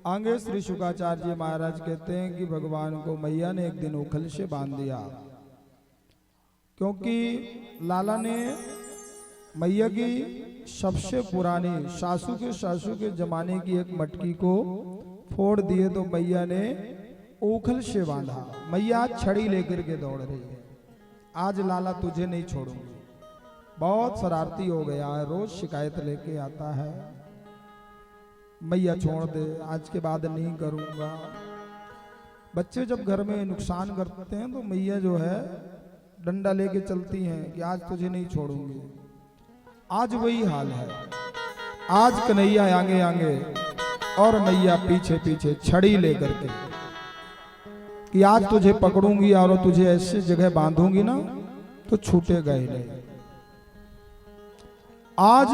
आगे श्री शुकाचार्य जी महाराज कहते हैं कि भगवान को मैया ने एक दिन उखल से बांध दिया, क्योंकि लाला ने मैया की सबसे पुरानी सासू के जमाने की एक मटकी को फोड़ दिए तो मैया ने उखल से बांधा। मैया छड़ी लेकर के दौड़ रही है, आज लाला तुझे नहीं छोड़ूंगी। बहुत शरारती हो गया है, रोज शिकायत लेके आता है, मैया छोड़ दे, आज के बाद नहीं करूंगा। बच्चे जब घर में नुकसान करते हैं तो मैया जो है डंडा लेके चलती हैं कि आज तुझे नहीं छोड़ूंगी। आज वही हाल है, आज कन्हैया आगे आगे और मैया पीछे पीछे छड़ी लेकर के कि आज तुझे पकड़ूंगी और तुझे ऐसी जगह बांधूंगी ना तो छूटेगा ही नहीं। आज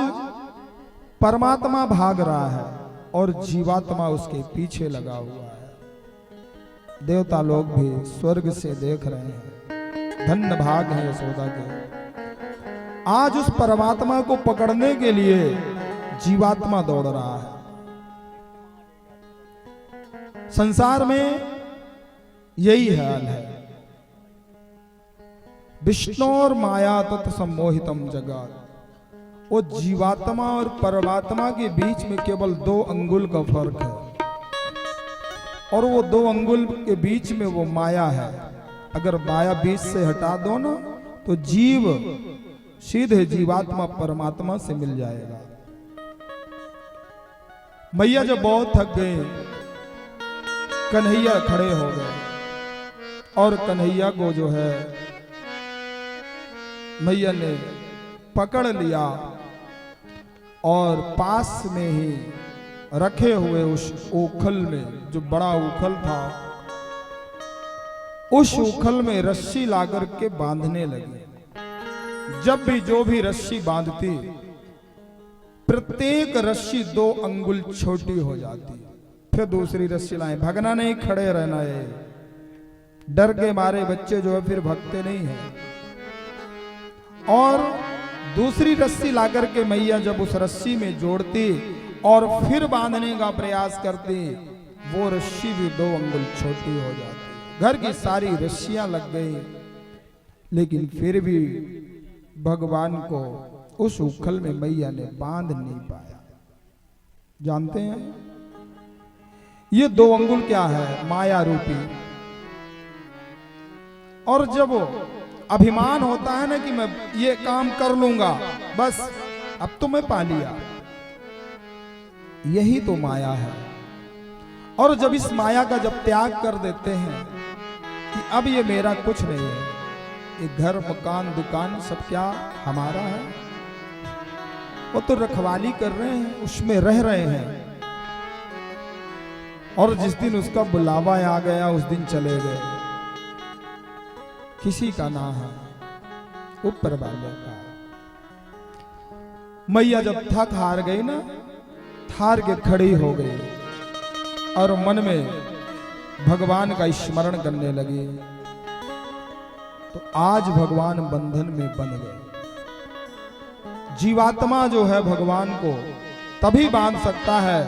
परमात्मा भाग रहा है और जीवात्मा उसके पीछे लगा हुआ है। देवता लोग भी स्वर्ग से देख रहे हैं, धन्य भाग है यशोदा के। आज उस परमात्मा को पकड़ने के लिए जीवात्मा दौड़ रहा है। संसार में यही हाल है, विष्णु और माया तत् सम्मोहितम जगत। वो जीवात्मा और परमात्मा के बीच में केवल 2 अंगुल का फर्क है, और वो 2 अंगुल के बीच में वो माया है। अगर माया बीच से हटा दो ना तो जीव सीधे जीवात्मा परमात्मा से मिल जाएगा। मैया जब बहुत थक गए, कन्हैया खड़े हो गए और कन्हैया को जो है मैया ने पकड़ लिया और पास में ही रखे हुए उस उखल में, जो बड़ा उखल था, उस उखल में रस्सी लाकर के बांधने लगी। जब भी जो भी रस्सी बांधती, प्रत्येक रस्सी 2 अंगुल छोटी हो जाती। फिर दूसरी रस्सी लाए, भगना नहीं, खड़े रहना है। डर के मारे बच्चे जो है फिर भगते नहीं है। और दूसरी रस्सी लाकर के मैया जब उस रस्सी में जोड़ती और फिर बांधने का प्रयास करती, वो रस्सी भी 2 अंगुल छोटी हो जाती। घर की सारी रस्सियां लग गई, लेकिन फिर भी भगवान को उस उखल में मैया ने बांध नहीं पाया। जानते हैं ये 2 अंगुल क्या है? माया रूपी। और जब अभिमान होता है ना कि मैं ये काम कर लूंगा, बस अब तो मैं पा लिया, यही तो माया है। और जब इस माया का जब त्याग कर देते हैं कि अब ये मेरा कुछ नहीं है, ये घर मकान दुकान सब क्या हमारा है, वो तो रखवाली कर रहे हैं, उसमें रह रहे हैं, और जिस दिन उसका बुलावा आ गया उस दिन चले गए। किसी का ना है, ऊपर वाले का। मैया जब थक हार गई ना, थार के खड़ी हो गई और मन में भगवान का स्मरण करने लगी, तो आज भगवान बंधन में बंध गए। जीवात्मा जो है भगवान को तभी बांध सकता है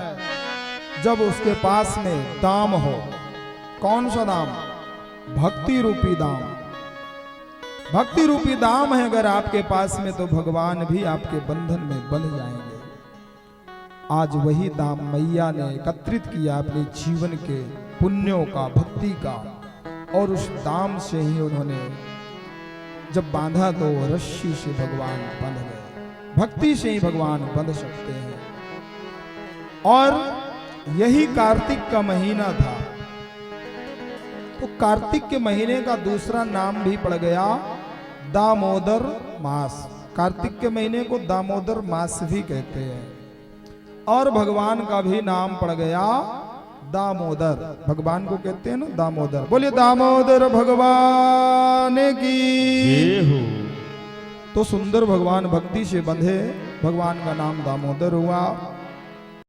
जब उसके पास में दाम हो। कौन सा दाम? भक्ति रूपी दाम। भक्ति रूपी दाम है अगर आपके पास में, तो भगवान भी आपके बंधन में बंध जाएंगे। आज वही दाम मैया ने एकत्रित किया अपने जीवन के पुण्यों का, भक्ति का, और उस दाम से ही उन्होंने जब बांधा तो रस्सी से भगवान बंध गए। भक्ति से ही भगवान बंध सकते हैं। और यही कार्तिक का महीना था, तो कार्तिक के महीने का दूसरा नाम भी पड़ गया दामोदर मास। कार्तिक के महीने को दामोदर मास भी कहते हैं। और भगवान का भी नाम पड़ गया दामोदर। भगवान को कहते हैं ना दामोदर। बोलिए दामोदर भगवान की। तो सुंदर भगवान भक्ति से बंधे, भगवान का नाम दामोदर हुआ।